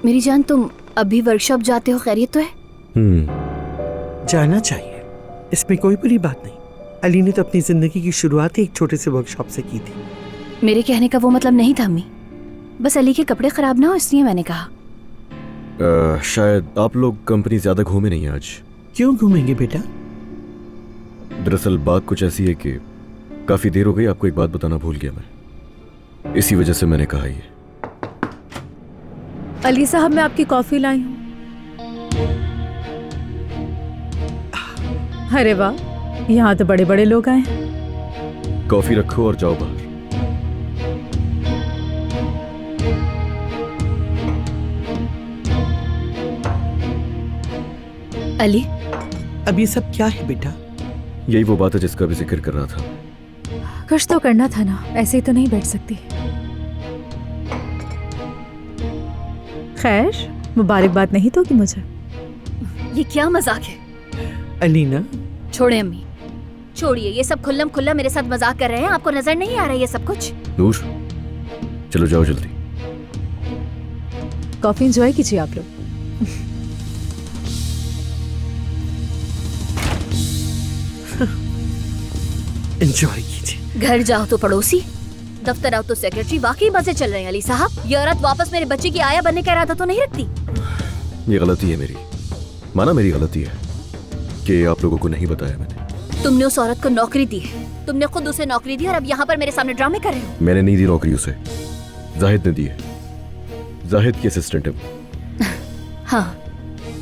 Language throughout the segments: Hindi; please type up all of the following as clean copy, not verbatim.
मेरी जान, तुम अभी वर्कशॉप जाते हो, खैरियत तो है? जाना चाहिए, इसमें कोई बुरी बात नहीं। अली ने तो अपनी जिंदगी की शुरुआत ही एक छोटे से वर्कशॉप से की थी। मेरे कहने का वो मतलब नहीं था अम्मी, बस अली के कपड़े खराब ना हो इसलिए मैंने कहा। शायद आप लोग कंपनी ज्यादा घूमे नहीं आज। क्यों घूमेंगे बेटा? दरअसल बात कुछ ऐसी है कि काफी देर हो गई, आपको एक बात बताना भूल गया मैं, इसी वजह से मैंने कहा ये। अली साहब, मैं आपकी कॉफी लाई हूँ। अरे वाह, यहाँ तो बड़े बड़े लोग आए हैं। कॉफी रखो और जाओ बाहर। अली, अब ये सब क्या है बेटा? यही वो बात है जिसका भी जिक्र कर रहा था। कुछ तो करना था ना, ऐसे ही तो नहीं बैठ सकती। खैर, मुबारकबाद नहीं तो कि मुझे। ये क्या मजाक है? अलीना, छोड़े अम्मी, छोड़िए, ये सब खुल्लम खुल्ला मेरे साथ मजाक कर रहे हैं। आपको नजर नहीं आ रहा ये सब कुछ? नूर, चलो जाओ जल्दी। कॉफी एंजॉय कीजिए आप लोग। एंजॉय कीजिए। घर जाओ तो पड़ोसी, दफ्तर आओ तो सेक्रेटरी। वाकई मजे चल रहे हैं अली साहब। ये औरत वापस मेरे बच्चे की आया बनने का इरादा तो नहीं रखती? ये गलती है मेरी, माना मेरी गलती है कि आप लोगों को नहीं बताया मैंने। तुमने उस औरत को नौकरी दी है, तुमने खुद उसे नौकरी दी और अब यहाँ पर मेरे सामने ड्रामे कर रहे हो। मैंने नहीं दी नौकरी उसे, जाहिद ने दी है। जाहिद की असिस्टेंट है वो। हाँ,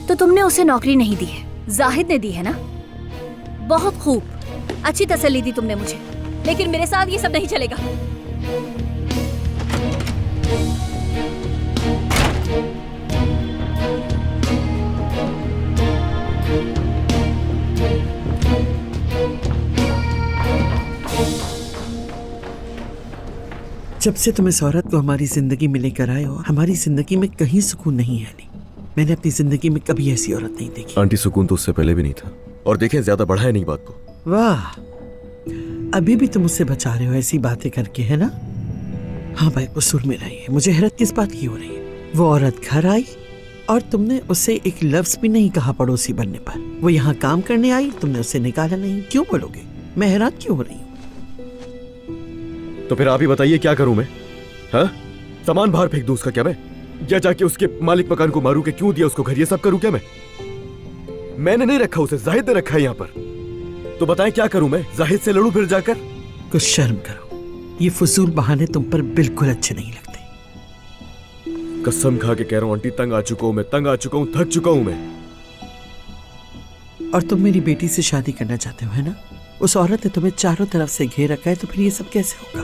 तो तुमने उसे नौकरी नहीं दी है, जाहिद ने दी है ना? बहुत खूब, अच्छी तसल्ली दी तुमने मुझे, लेकिन मेरे साथ ये सब नहीं चलेगा। जब से तुम इस औरत को हमारी जिंदगी में लेकर आए हो, हमारी जिंदगी में कहीं सुकून नहीं है अली। मैंने अपनी जिंदगी में कभी ऐसी औरत नहीं देखी। आंटी, सुकून तो उससे पहले भी नहीं था। और देखें, ज्यादा बढ़ाए नहीं बात को। वाह, अभी भी तुम उससे बचा रहे हो ऐसी बातें करके, है ना? हाँ भाई, कसूर मेरा ही है। मुझे हैरत किस बात की हो रही है? वो औरत घर आई और तुमने उसे एक लफ्ज भी नहीं कहा पड़ोसी बनने पर। वो यहाँ काम करने आई, तुमने उसे निकाला नहीं। क्यों बोलोगे? मैं हैरान क्यों हो रही हूँ? तो फिर आप ही बताइए, क्या करूं मैं? हाँ, सामान बाहर फेंक दूं उसका क्या मैं? या जाके उसके मालिक मकान को मारूं कि क्यों दिया उसको घर? ये सब करूं क्या मैं? मैंने नहीं रखा उसे, जाहिद ने रखा है यहाँ पर। तो बताएं क्या करूं मैं? जाहिद से लड़ूं फिर जाकर? कुछ शर्म करो, ये फजूल बहाने तुम पर बिल्कुल अच्छे नहीं लगते। कसम खा के कह रहा हूं आंटी, तंग आ चुका हूं मैं, तंग आ चुका हूं, थक चुका हूं मैं। और तुम मेरी बेटी से शादी करना चाहते हो, है ना? उस औरत ने तुम्हें चारों तरफ से घेर रखा है, तो फिर ये सब कैसे होगा?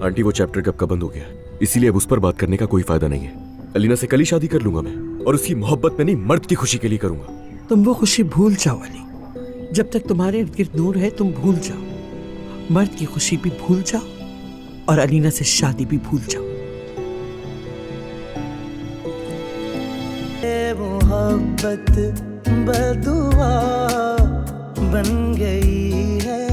आंटी, वो चैप्टर कब का बंद हो गया, इसीलिए अब उस पर बात करने का कोई फायदा नहीं है। अलीना से कल ही शादी कर लूंगा मैं, और उसकी मोहब्बत में नहीं, मर्द की खुशी के लिए करूंगा। तुम वो खुशी भूल जाओ अली। जब तक तुम्हारे इर्द गिर्द नूर है, तुम भूल जाओ। मर्द की खुशी भी भूल जाओ और अलीना से शादी भी भूल जाओ। मोहब्बत बदुआ बन गई है।